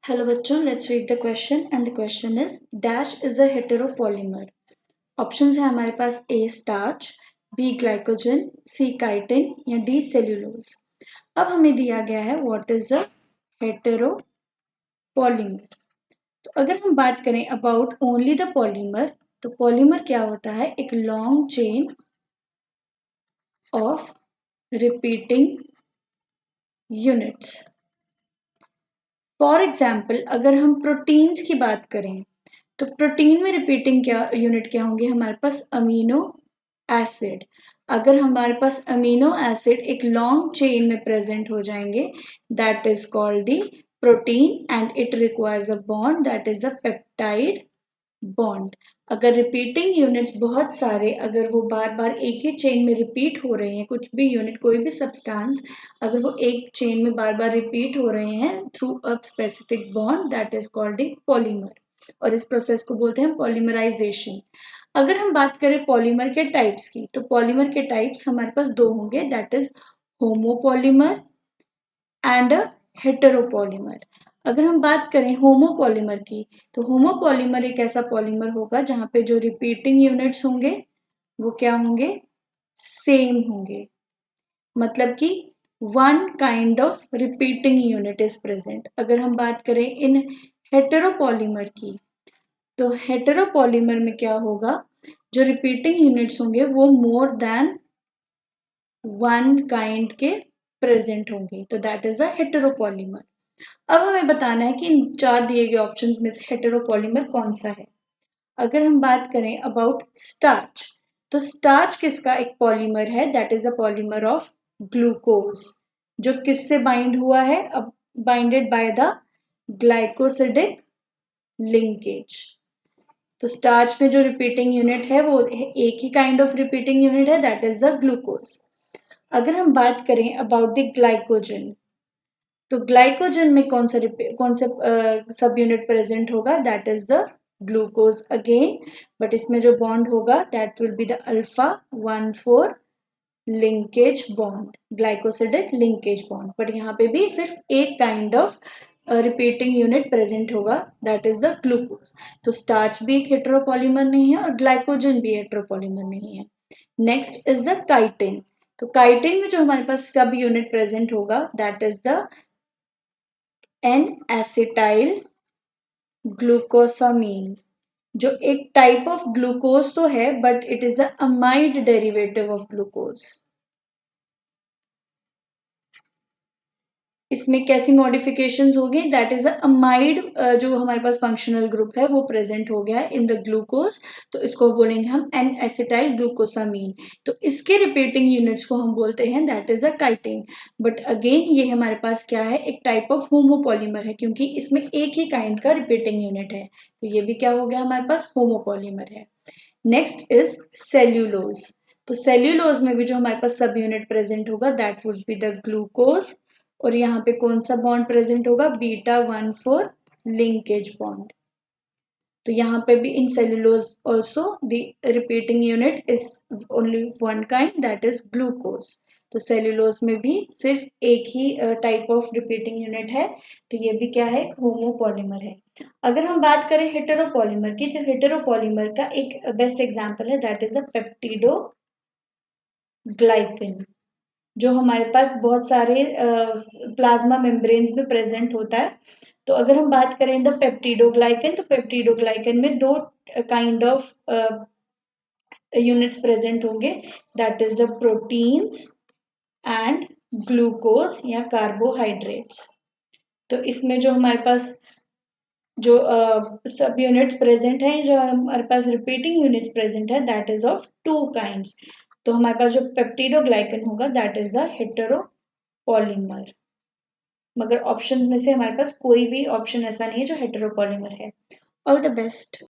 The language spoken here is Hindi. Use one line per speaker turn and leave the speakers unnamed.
Hello बच्चों, let's read the question and the question is dash is a heteropolymer. Options है हमारे पास A starch, B glycogen, C chitin या D cellulose. अब हमें दिया गया है what is a heteropolymer. तो अगर हम बात करें about only the polymer, तो polymer क्या होता है? एक long chain of repeating units. For example अगर हम प्रोटीन्स की बात करें तो प्रोटीन में रिपीटिंग यूनिट क्या होंगे? हमारे पास अमीनो एसिड. अगर हमारे पास अमीनो एसिड एक लॉन्ग चेन में प्रेजेंट हो जाएंगे that is called the protein and it requires a bond that is a peptide bond. अगर रिपीटिंग यूनिट्स बहुत सारे अगर वो बार बार एक ही चेन में रिपीट हो रहे हैं, कुछ भी यूनिट कोई भी सब्सटेंस अगर वो एक चेन में बार बार रिपीट हो रहे हैं through a specific bond that is called a polymer. और इस प्रोसेस को बोलते हैं पॉलीमराइजेशन. अगर हम बात करें पॉलीमर के टाइप्स की तो पॉलीमर के टाइप्स हमारे पास दो होंगे that is homopolymer and a heteropolymer. अगर हम बात करें होमोपॉलीमर की तो होमोपॉलीमर एक ऐसा पॉलीमर होगा जहां पे जो रिपीटिंग यूनिट्स होंगे वो क्या होंगे? सेम होंगे. मतलब कि one kind of repeating unit is present. अगर हम बात करें इन हेटेरोपॉलीमर की तो हेटेरोपॉलीमर में क्या होगा? जो रिपीटिंग यूनिट्स होंगे वो मोर देन वन काइंड के प्रेजेंट होंगे. तो दैट इज अ हेटेरोपॉलीमर. अब हमें बताना है कि इन चार दिए गए ऑप्शंस में से हेटेरोपॉलीमर कौन सा है. अगर हम बात करें अबाउट स्टार्च तो स्टार्च किसका एक पॉलीमर है? That is a polymer of glucose. जो किससे बाइंड हुआ है? अब binded by the glycosidic linkage. तो स्टार्च में जो रिपीटिंग यूनिट है वो एक ही काइंड ऑफ रिपीटिंग यूनिट है दैट इज द ग्लूकोज. अगर हम बात करें अबाउट द ग्लाइकोजन तो ग्लाइकोजन में कौन से सब यूनिट प्रेजेंट होगा? That is the glucose again. But इसमें जो बॉन्ड होगा that will be the alpha 1,4 linkage bond, glycosidic linkage bond. But यहाँ पे भी सिर्फ एक kind of repeating unit present होगा दैट इज द ग्लूकोज. तो स्टार्च भी एक हेटेरोपॉलीमर नहीं है और ग्लाइकोजन भी हेटेरोपॉलीमर नहीं है. Next is the chitin. तो काइटिन में जो हमारे पास सब यूनिट प्रेजेंट होगा that is the N acetyl glucosamine. जो एक टाइप ऑफ ग्लूकोज तो है but it is the amide derivative of glucose. इसमें कैसी मॉडिफिकेशंस होगी? दैट इज द अमाइड जो हमारे पास फंक्शनल ग्रुप है वो प्रेजेंट हो गया इन द ग्लूकोज. तो इसको बोलेंगे हम एन एसिटाइल ग्लूकोसामीन. तो इसके रिपीटिंग यूनिट्स को हम बोलते हैं that is the chitin. But again ये हमारे पास क्या है? एक टाइप ऑफ होमोपॉलीमर है क्योंकि इसमें एक ही काइंड का रिपीटिंग यूनिट है. तो ये भी क्या हो गया? हमारे पास होमोपॉलीमर है. Next is cellulose. तो सेल्यूलोज में भी जो हमारे पास सब यूनिट प्रेजेंट होगा that would be the glucose. और यहाँ पे कौन सा बॉन्ड प्रेजेंट होगा? Beta 1,4 linkage bond. तो यहाँ पे भी in cellulose also the repeating unit is only one kind that is glucose. तो सेल्यूलोज में भी सिर्फ एक ही टाइप ऑफ रिपीटिंग यूनिट है. तो ये भी क्या है? एक होमोपॉलीमर है. अगर हम बात करें हेटेरोपॉलीमर की तो हेटेरोपॉलीमर का एक बेस्ट एग्जांपल है दैट इज द पेप्टिडो ग्लाइकन. जो हमारे पास बहुत सारे प्लाज्मा मेम्ब्रेन्स में प्रेजेंट होता है. तो अगर हम बात करें द पेप्टिडोग्लाइकन तो पेप्टिडोग्लाइकन में दो काइंड ऑफ यूनिट्स प्रेजेंट होंगे that is the proteins and glucose या कार्बोहाइड्रेट्स. तो इसमें जो हमारे पास जो सब यूनिट्स प्रेजेंट हैं, जो हमारे पास रिपीटिंग यूनिट्स प्रेजेंट है that is of two kinds. तो हमारे पास जो पेप्टिडोग्लाइकन होगा दैट इज द हेटेरोपॉलीमर. मगर ऑप्शंस में से हमारे पास कोई भी ऑप्शन ऐसा नहीं है जो हेटेरोपॉलीमर है. All the best.